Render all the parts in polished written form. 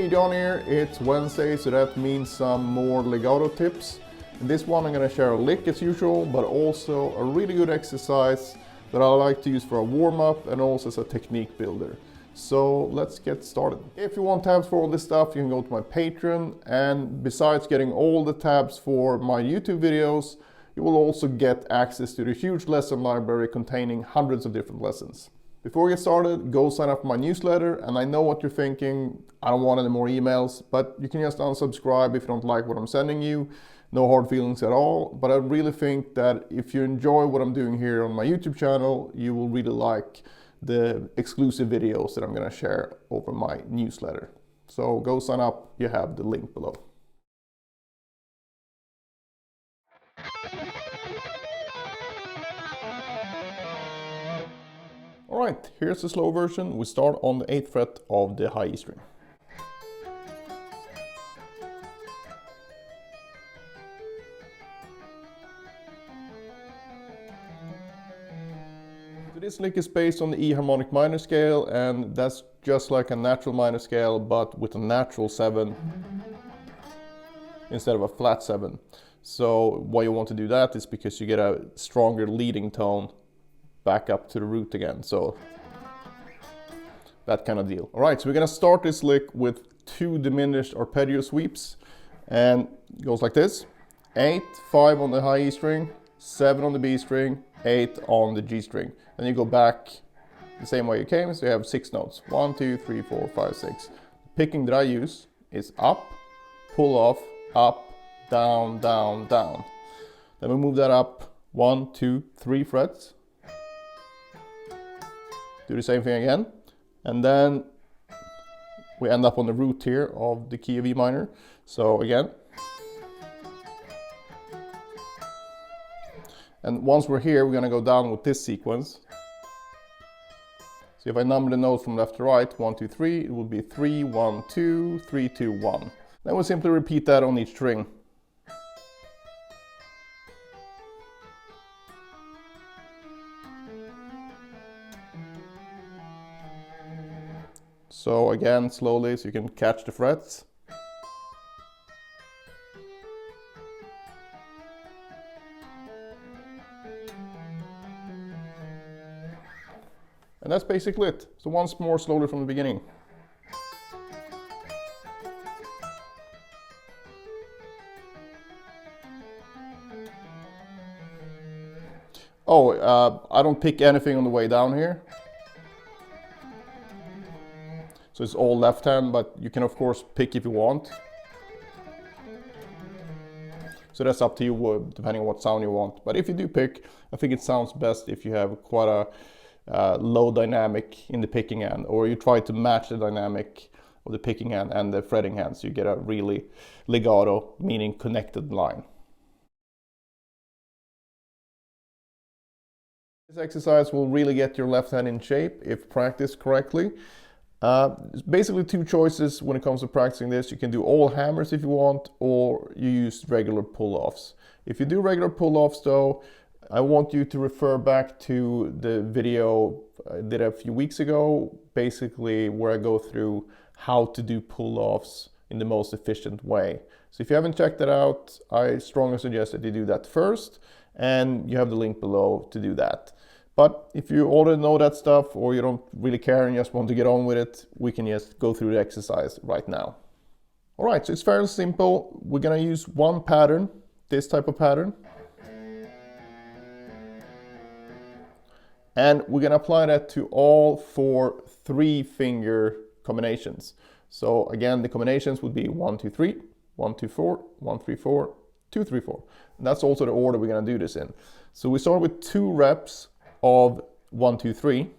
Hey, John here. It's Wednesday, so that means some more legato tips. In this one I'm going to share a lick as usual, but also a really good exercise that I like to use for a warm-up and also as a technique builder. So let's get started. If you want tabs for all this stuff, you can go to my Patreon, and besides getting all the tabs for my YouTube videos, you will also get access to the huge lesson library containing hundreds of different lessons. Before we get started, go sign up for my newsletter, and I know what you're thinking, I don't want any more emails, but you can just unsubscribe if you don't like what I'm sending you. No hard feelings at all, but I really think that if you enjoy what I'm doing here on my YouTube channel, you will really like the exclusive videos that I'm going to share over my newsletter. So go sign up, you have the link below. Alright, here's the slow version. We start on the 8th fret of the high E string. So this lick is based on the E harmonic minor scale, and that's just like a natural minor scale but with a natural 7 instead of a flat 7. So why you want to do that is because you get a stronger leading tone back up to the root again, so that kind of deal. Alright, so we're gonna start this lick with 2 diminished arpeggio sweeps, and it goes like this: 8, 5 on the high E string, 7 on the B string, 8 on the G string. Then you go back the same way you came, so you have 6 notes: 1, 2, 3, 4, 5, 6. The picking that I use is up, pull off, up, down, down, down. Then we move that up 1, 2, 3 frets. Do the same thing again, and then we end up on the root here of the key of E minor. So again, and once we're here, we're going to go down with this sequence. So if I number the notes from left to right, 1, 2, 3, it will be 3, 1, 2, 3, 2, 1. Then we'll simply repeat that on each string. So again, slowly, so you can catch the frets. And that's basically it. So once more slowly from the beginning. Oh, I don't pick anything on the way down here. So it's all left hand, but you can of course pick if you want. So that's up to you, depending on what sound you want. But if you do pick, I think it sounds best if you have quite a low dynamic in the picking hand, or you try to match the dynamic of the picking hand and the fretting hand, so you get a really legato, meaning connected line. This exercise will really get your left hand in shape if practiced correctly. Basically 2 choices when it comes to practicing this. You can do all hammers if you want, or you use regular pull-offs. If you do regular pull-offs though, I want you to refer back to the video I did a few weeks ago, basically where I go through how to do pull-offs in the most efficient way. So if you haven't checked that out, I strongly suggest that you do that first, and you have the link below to do that. But if you already know that stuff, or you don't really care and just want to get on with it, we can just go through the exercise right now. Alright, so it's fairly simple. We're going to use one pattern, this type of pattern. And we're going to apply that to all 4 3-finger combinations. So again, the combinations would be 1, 2, 3, 1, 2, 4, 1, 3, 4, 2, 3, 4. And that's also the order we're going to do this in. So we start with 2 reps of 1, 2, 3.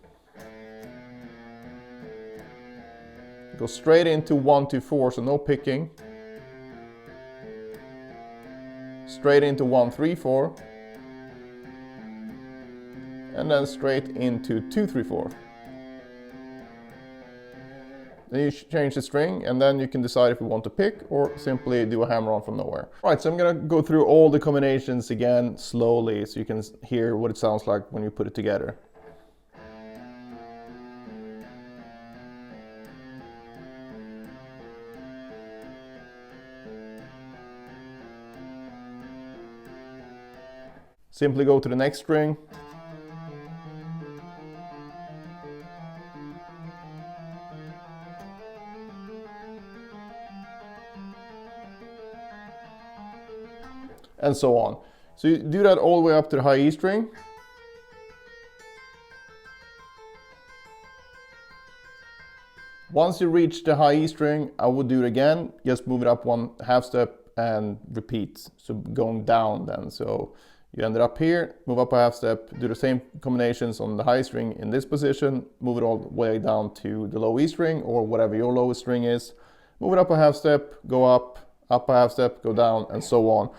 Go straight into 1, 2, 4, so no picking. Straight into 1, 3, 4. And then straight into 2, 3, 4. Then you change the string, and then you can decide if you want to pick or simply do a hammer-on from nowhere. Right, so I'm gonna go through all the combinations again slowly so you can hear what it sounds like when you put it together. simply go to the next string. And so on. So you do that all the way up to the high E string. Once you reach the high E string, I would do it again, just move it up 1/2 step and repeat. So going down then. So you ended up here, move up 1/2 step, do the same combinations on the high string in this position, move it all the way down to the low E string or whatever your lowest string is, move it up 1/2 step, go up 1/2 step, go down, and so on.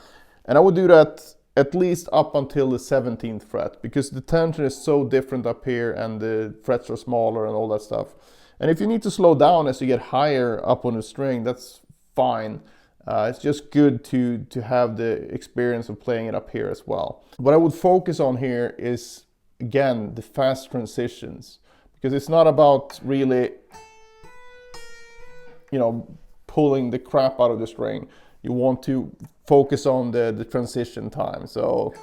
And I would do that at least up until the 17th fret, because the tension is so different up here and the frets are smaller and all that stuff. And if you need to slow down as you get higher up on the string, that's fine. It's just good to have the experience of playing it up here as well. What I would focus on here is, again, the fast transitions, because it's not about really, you know, pulling the crap out of the string. You want to focus on the transition time. So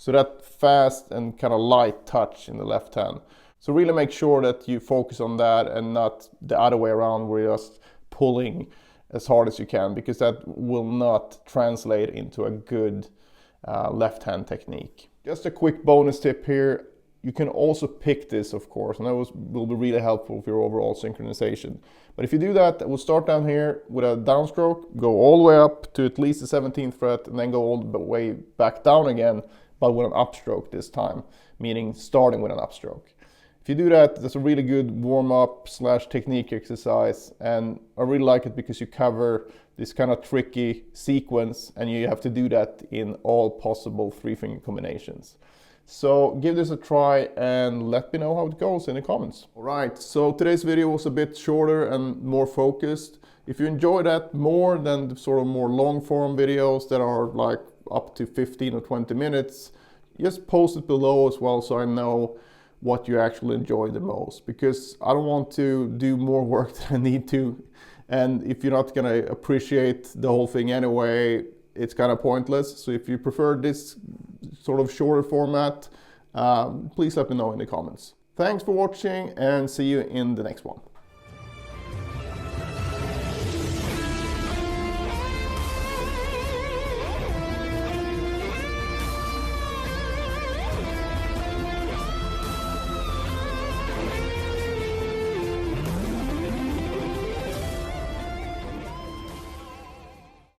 that fast and kind of light touch in the left hand. So really make sure that you focus on that and not the other way around where you're just pulling as hard as you can, because that will not translate into a good left hand technique. Just a quick bonus tip here. You can also pick this, of course, and that will be really helpful for your overall synchronization. But if you do that, we'll start down here with a downstroke, go all the way up to at least the 17th fret, and then go all the way back down again, but with an upstroke this time, meaning starting with an upstroke. If you do that, that's a really good warm-up / technique exercise, and I really like it because you cover this kind of tricky sequence, and you have to do that in all possible 3-finger combinations. So give this a try and let me know how it goes in the comments. Alright, so today's video was a bit shorter and more focused. If you enjoy that more than the sort of more long form videos that are like up to 15 or 20 minutes, just post it below as well so I know what you actually enjoy the most, because I don't want to do more work than I need to, and if you're not gonna appreciate the whole thing anyway, it's kind of pointless. So if you prefer this sort of shorter format, please let me know in the comments. Thanks for watching and see you in the next one.